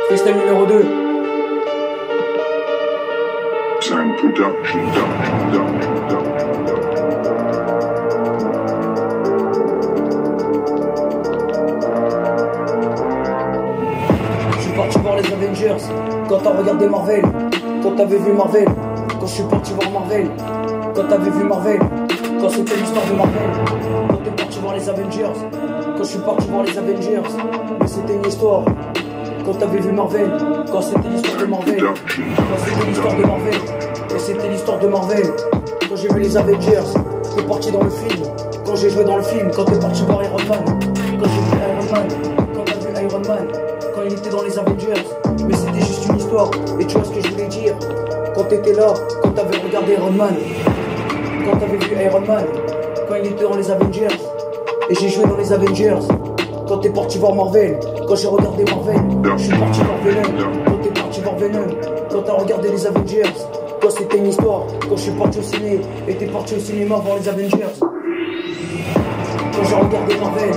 Freestyle numéro 2. Sound production. Je suis parti voir les Avengers. Quand t'as regardé Marvel. Quand t'avais vu Marvel. Quand je suis parti voir Marvel. Quand t'avais vu Marvel. Quand c'était l'histoire de Marvel. Quand t'es parti voir les Avengers. Quand je suis parti voir les Avengers. Mais c'était une histoire. Quand t'avais vu Marvel. Quand c'était l'histoire de Marvel. Quand c'était l'histoire de Marvel. Et c'était l'histoire de Marvel. Quand j'ai vu les Avengers. T'es parti dans le film. Quand j'ai joué dans le film. Quand t'es parti voir Iron Man. Quand j'ai vu Iron Man. Quand t'as vu Iron Man. Quand il était dans les Avengers. Mais c'était juste une histoire. Et tu vois ce que je voulais dire. Quand t'étais là. Quand t'avais regardé Iron Man. Quand t'avais vu Iron Man. Quand il était dans les Avengers. Et j'ai joué dans les Avengers. Quand t'es parti voir Marvel. Quand j'ai regardé Marvel. Je suis parti voir Venom. Quand t'es parti voir Venom. Quand t'as regardé les Avengers. Quand c'était une histoire. Quand je suis parti au ciné. Et t'es parti au cinéma voir les Avengers. Quand j'ai regardé Marvel.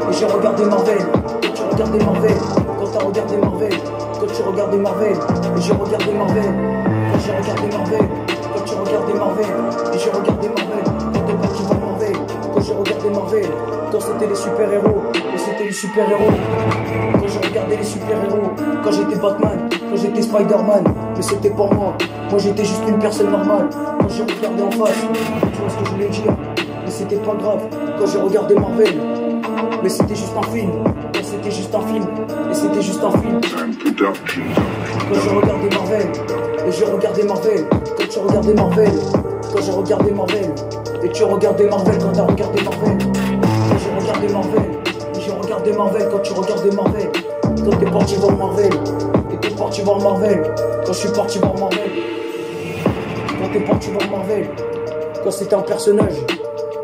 Et j'ai regardé Marvel. Quand tu regardais Marvel. Quand t'as regardé Marvel. Quand tu regardais Marvel. Et j'ai regardé Marvel. Quand j'ai regardé Marvel. Quand tu regardais Marvel. Et j'ai regardé Marvel. Quand t'es parti voir Marvel. Quand j'ai regardé Marvel. Quand c'était les super-héros. Et c'était les super-héros. Quand j'ai regardé les super-héros. Quand j'étais Batman. Quand j'étais Spider-Man. Mais c'était pas moi. Moi j'étais juste une personne normale. Quand j'ai regardé en face. Tu vois ce que je voulais dire. Mais c'était pas grave. Quand j'ai regardé Marvel. Mais c'était juste un film. Et c'était juste un film. Et c'était juste un film. Quand j'ai regardé Marvel. Et j'ai regardé Marvel. Quand tu regardais Marvel. Quand j'ai regardé Marvel. Et tu regardais Marvel quand t'as regardé Marvel. Quand j'ai regardé Marvel. Et j'ai regardé Marvel quand tu regardais Marvel. Quand t'es parti voir Marvel. Et t'es parti voir Marvel. Quand je suis parti voir Marvel. Quand t'es parti voir Marvel. Quand c'était un personnage.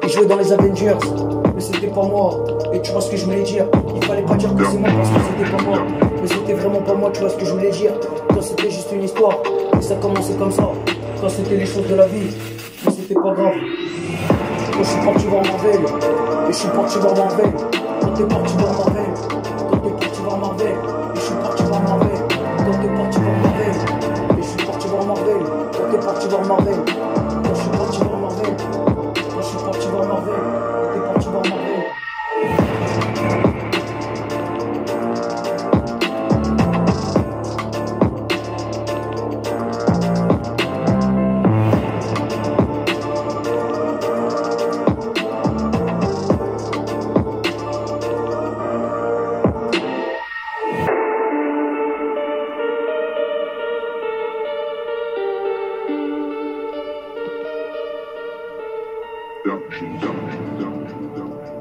Il jouait dans les Avengers. Mais c'était pas moi. Et tu vois ce que je voulais dire. Il fallait pas dire que c'est moi parce que c'était pas moi. Mais c'était vraiment pas moi, tu vois ce que je voulais dire. Quand c'était juste une histoire. Et ça commençait comme ça. Quand c'était les choses de la vie. Mais c'était pas grave. Quand je suis parti voir Marvel. Et je suis parti voir Marvel. Quand t'es parti voir Marvel. Quand t'es parti voir Marvel. Et je suis parti voir Marvel. Quand t'es parti voir Marvel. Et je suis parti voir Marvel. Quand t'es parti voir Marvel. Quand je suis parti voir Marvel. Quand je suis parti voir Marvel. Quand t'es parti voir Marvel. Production.